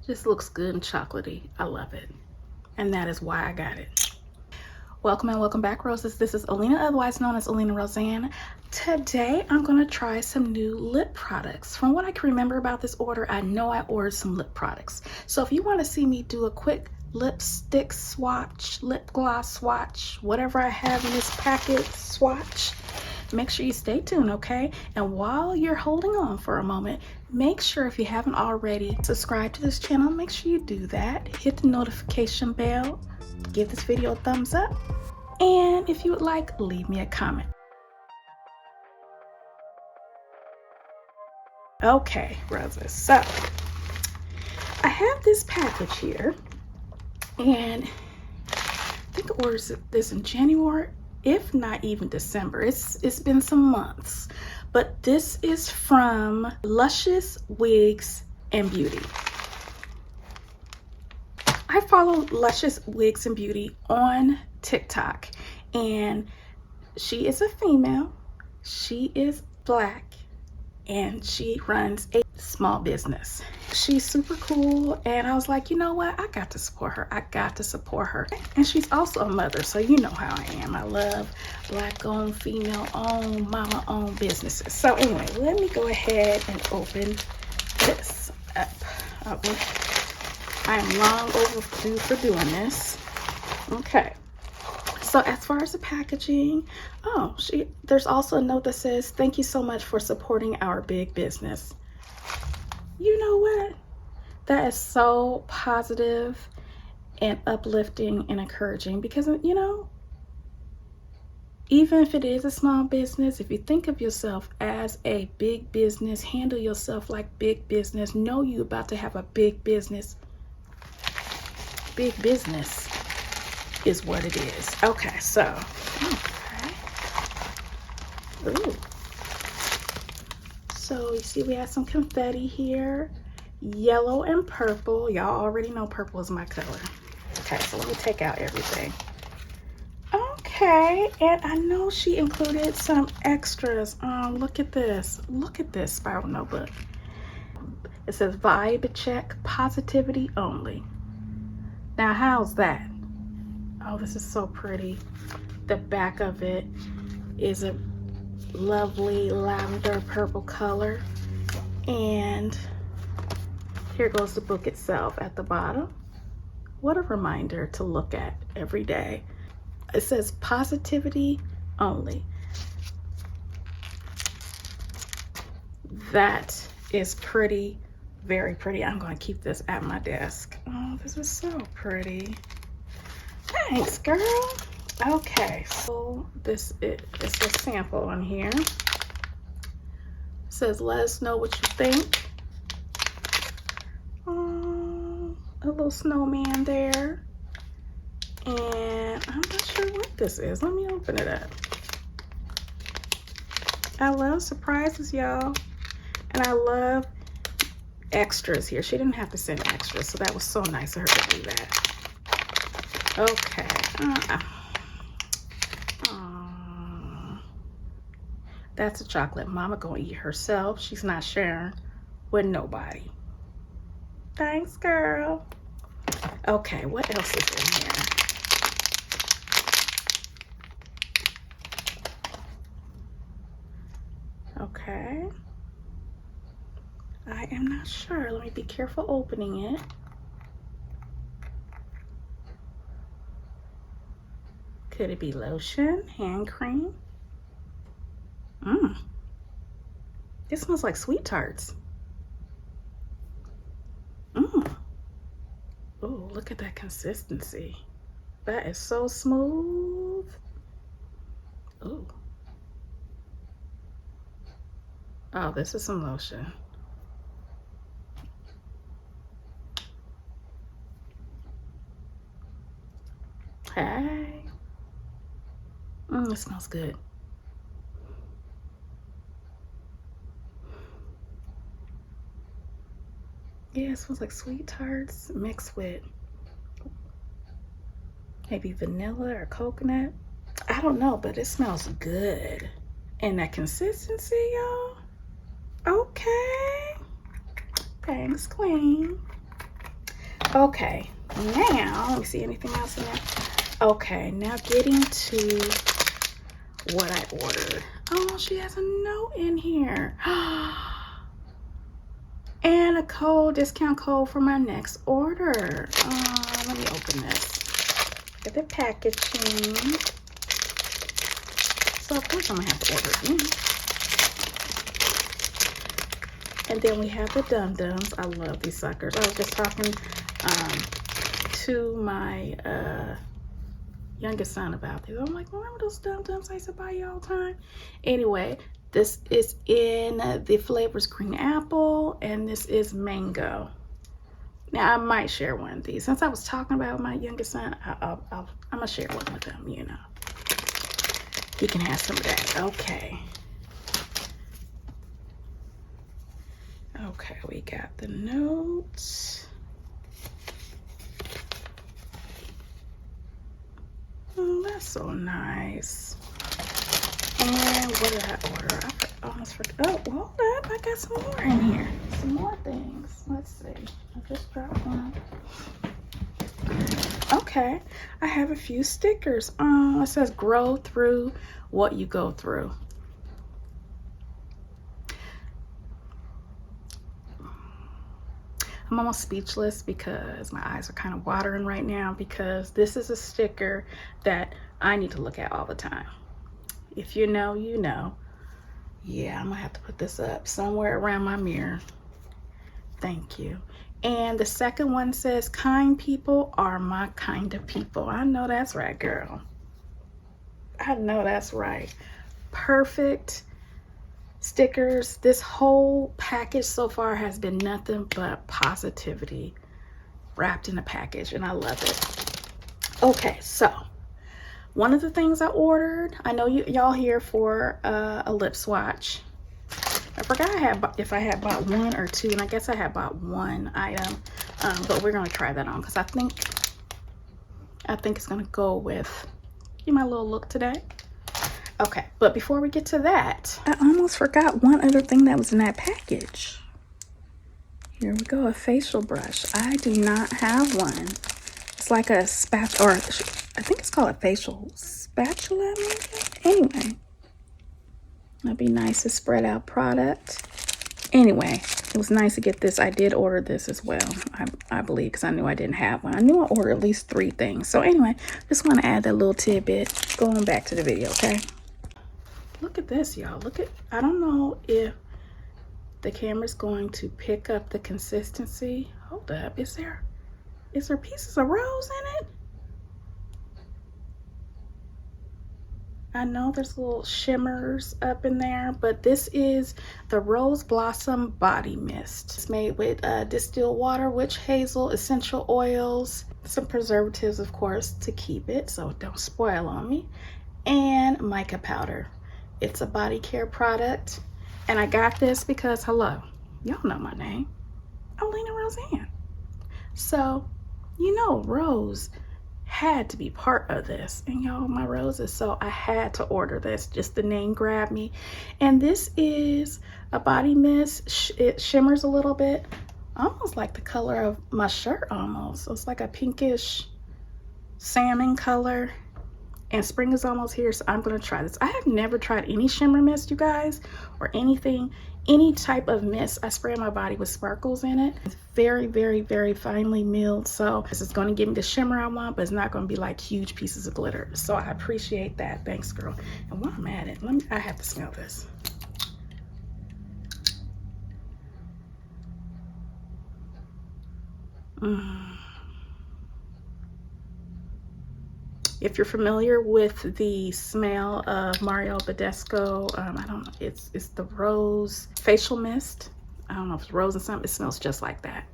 Just looks good and chocolatey. I love it. And that is why I got it. Welcome and welcome back, Roses. This is Olena, otherwise known as OlenaRosanne. Today, I'm going to try some new lip products. From what I can remember about this order, I know I ordered some lip products. So if you want to see me do a quick lipstick swatch, lip gloss swatch, whatever I have in this packet swatch, make sure you stay tuned, okay? And while you're holding on for a moment, make sure if you haven't already subscribed to this channel, make sure you do that. Hit the notification bell, give this video a thumbs up, and if you would like, leave me a comment. Okay, Roses, so I have this package here, and I think I ordered this in January, if not even December. It's been some months, but this is from Luscious Wigs Beauty. I follow Luscious Wigs Beauty on TikTok, and she is a female, she is Black, and she runs a small business. She's super cool, and I was like, you know what, I got to support her. I got to support her. And she's also a mother, so you know how I am. I love Black owned, female owned, mama owned businesses. So anyway, let me go ahead and open this up. I am long overdue for doing this. Okay, so as far as the packaging, there's also a note that says, thank you so much for supporting our big business. You know what? That is so positive and uplifting and encouraging, because, you know, even if it is a small business, if you think of yourself as a big business, handle yourself like big business, know you about to have a big business. Big business is what it is. Okay, so, ooh. So you see we have some confetti here, yellow and purple. Y'all already know purple is my color. Okay, so let me take out everything. Okay, and I know she included some extras. Look at this. Look at this spiral notebook. It says vibe check, positivity only. Now, how's that? Oh, this is so pretty. The back of it is a lovely lavender purple color, and here goes the book itself at the bottom. What a reminder to look at every day. It says positivity only. That is pretty, very pretty. I'm going to keep this at my desk. Oh, this is so pretty. Thanks, girl. Okay, so it's a sample on here. It says, let us know what you think. A little snowman there. And I'm not sure what this is. Let me open it up. I love surprises, y'all. And I love extras here. She didn't have to send extras, so that was so nice of her to do that. Okay. That's a chocolate mama gonna eat herself. She's not sharing with nobody. Thanks, girl. Okay, what else is in here? Okay. I am not sure. Let me be careful opening it. Could it be lotion, hand cream? It smells like sweet tarts. Oh, look at that consistency. That is so smooth. Ooh. Oh, this is some lotion. Hey. It smells good. Yeah, it smells like sweet tarts mixed with maybe vanilla or coconut. I don't know, but it smells good. And that consistency, y'all. Okay. Thanks, queen. Okay, now let me see anything else in there. Okay, now getting to what I ordered. Oh, she has a note in here. And a discount code for my next order. Let me open this. Get the packaging. So of course I'm gonna have to order it again. And then we have the dum-dums. I love these suckers. I was just talking to my youngest son about these. I'm like, remember those dum-dums I used to buy you all the time? Anyway, this is in the flavors green apple, and this is mango. Now I might share one of these. Since I was talking about my youngest son, I'm gonna share one with him, you know. He can have some of that. Okay. Okay, we got the notes. Oh, that's so nice. And what did I order? I almost forgot. Oh, hold up. I got some more in here. Some more things. Let's see. I just dropped one. Okay. I have a few stickers. It says grow through what you go through. I'm almost speechless because my eyes are kind of watering right now, because this is a sticker that I need to look at all the time. If you know, you know. Yeah, I'm gonna have to put this up somewhere around my mirror. Thank you. And the second one says, kind people are my kind of people. I know that's right, girl. I know that's right. Perfect stickers. This whole package so far has been nothing but positivity wrapped in a package, and I love it. Okay, so one of the things I ordered, I know y'all here for a lip swatch. I forgot if I had bought one or two, and I guess I had bought one item, but we're gonna try that on because I think it's gonna go with my little look today. Okay, but before we get to that, I almost forgot one other thing that was in that package. Here we go, a facial brush. I do not have one. It's like a spatula, or I think it's called a facial spatula, maybe? Anyway, that'd be nice to spread out product. Anyway, it was nice to get this. I did order this as well, I believe, because I knew I didn't have one. I knew I ordered at least 3 things. So anyway, just want to add that little tidbit. Going back to the video, okay? Look at this, y'all. Look at, I don't know if the camera's going to pick up the consistency. Hold up, is there pieces of rose in it? I know there's little shimmers up in there, but this is the Rose Blossom Body Mist. It's made with distilled water, witch hazel, essential oils, some preservatives, of course, to keep it so it don't spoil on me, and mica powder. It's a body care product, and I got this because, hello, y'all know my name, OlenaRosanne. So, you know, Rose had to be part of this, and y'all, my roses, so I had to order this. Just the name grabbed me. And this is a body mist. It shimmers a little bit, almost like the color of my shirt almost. So it's like a pinkish salmon color, and spring is almost here, so I'm gonna try this. I have never tried any shimmer mist, you guys, or anything, any type of mist. I spray my body with sparkles in it. It's very, very, very finely milled, so this is going to give me the shimmer I want, but it's not going to be like huge pieces of glitter. So I appreciate that. Thanks, girl. And while I'm at it, I have to smell this. If you're familiar with the smell of Mario Badescu, I don't know, it's the rose facial mist. I don't know if it's rose and something. It smells just like that.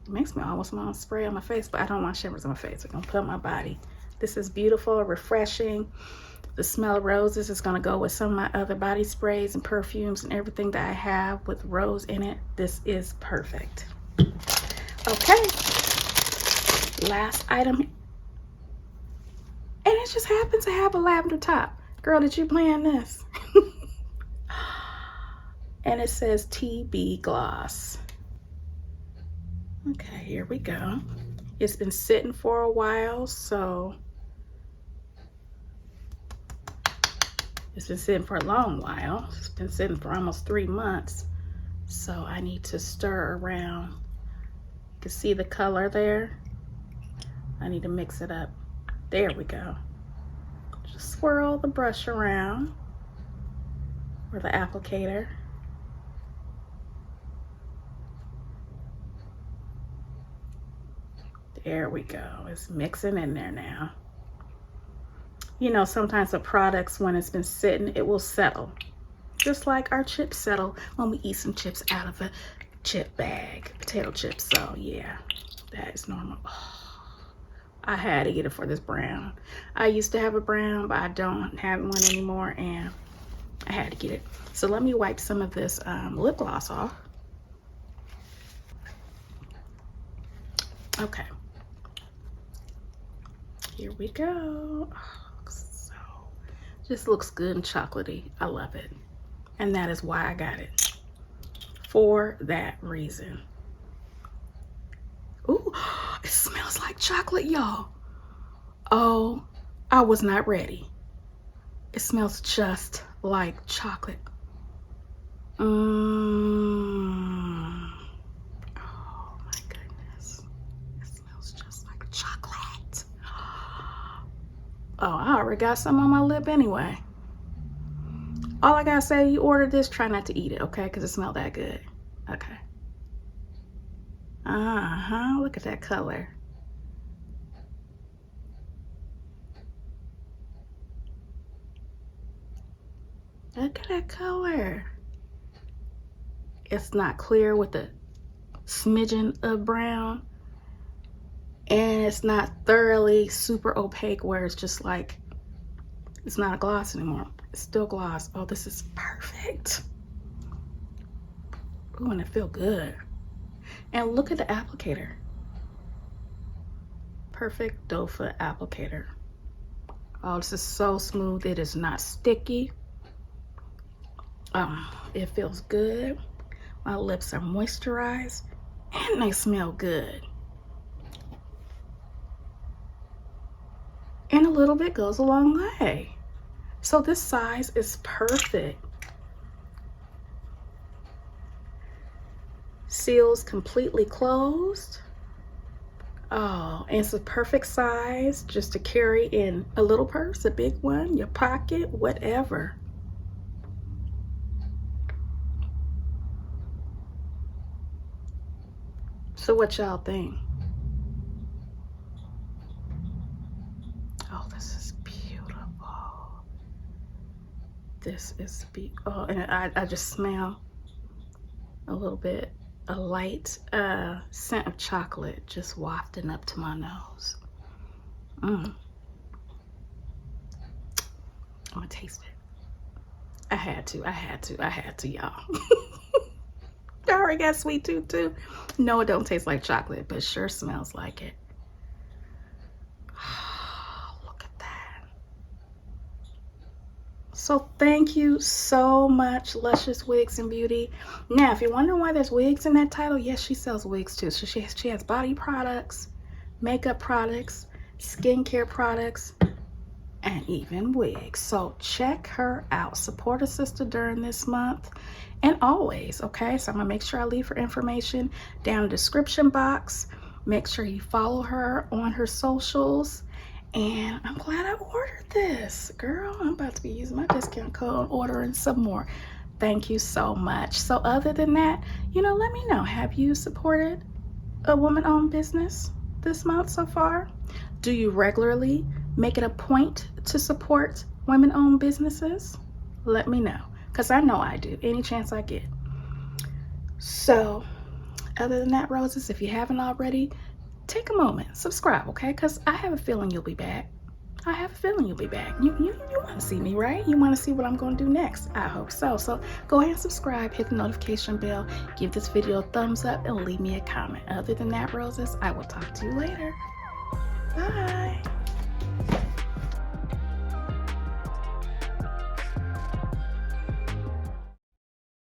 It makes me almost want to spray on my face, but I don't want shimmers on my face. I'm gonna put on my body. This is beautiful, refreshing. The smell of roses is gonna go with some of my other body sprays and perfumes and everything that I have with rose in it. This is perfect. Okay, last item. And it just happens to have a lavender top. Girl, did you plan this? And it says TB Gloss. Okay, here we go. It's been sitting for a while, so it's been sitting for a long while. It's been sitting for almost 3 months. So I need to stir around. You can see the color there. I need to mix it up. There we go. Just swirl the brush around, or the applicator. There we go. It's mixing in there now. You know, sometimes the products, when it's been sitting, it will settle. Just like our chips settle when we eat some chips out of a chip bag, potato chips. So yeah, that is normal. Oh, I had to get it for this brown. I used to have a brown, but I don't have one anymore, and I had to get it. So let me wipe some of this lip gloss off. Okay. Here we go. Oh, just looks good and chocolatey. I love it. And that is why I got it. For that reason. Ooh, it smells like chocolate, y'all. Oh, I was not ready. It smells just like chocolate. Oh my goodness. It smells just like chocolate. Oh, I already got some on my lip anyway. All I gotta say, you ordered this, try not to eat it, okay? Because it smells that good. Okay. Look at that color. Look at that color. It's not clear with a smidgen of brown. And it's not thoroughly super opaque where it's just like, it's not a gloss anymore. It's still gloss. Oh, this is perfect. Ooh, and it feels good. And look at the applicator. Perfect doe foot applicator. Oh, this is so smooth. It is not sticky. It feels good. My lips are moisturized and they smell good. And a little bit goes a long way. So this size is perfect. Seals completely closed. Oh, and it's a perfect size just to carry in a little purse, a big one, your pocket, whatever. So what y'all think? Oh, this is beautiful. This is beautiful. Oh, and I just smell a little bit, a light scent of chocolate just wafting up to my nose. I'm gonna taste it. I had to, y'all. I already got sweet tooth too. No, it don't taste like chocolate, but sure smells like it. Look at that. So thank you so much, Luscious Wigs and Beauty. Now, if you're wondering why there's wigs in that title, yes, she sells wigs too. So she has body products, makeup products, skincare products, and even wigs. So check her out. Support a sister during this month and always, okay? So I'm gonna make sure I leave her information down in the description box. Make sure you follow her on her socials. And I'm glad I ordered this. Girl, I'm about to be using my discount code and ordering some more. Thank you so much. So other than that, you know, let me know. Have you supported a woman-owned business this month so far? Do you regularly make it a point to support women-owned businesses? Let me know, because I know I do, any chance I get. So other than that, roses, if you haven't already, take a moment, subscribe, okay? Because I have a feeling you'll be back. I have a feeling you'll be back. You want to see me, right? You want to see what I'm going to do next. I hope so. So go ahead and subscribe, hit the notification bell, give this video a thumbs up, and leave me a comment. Other than that, roses, I will talk to you later. Bye.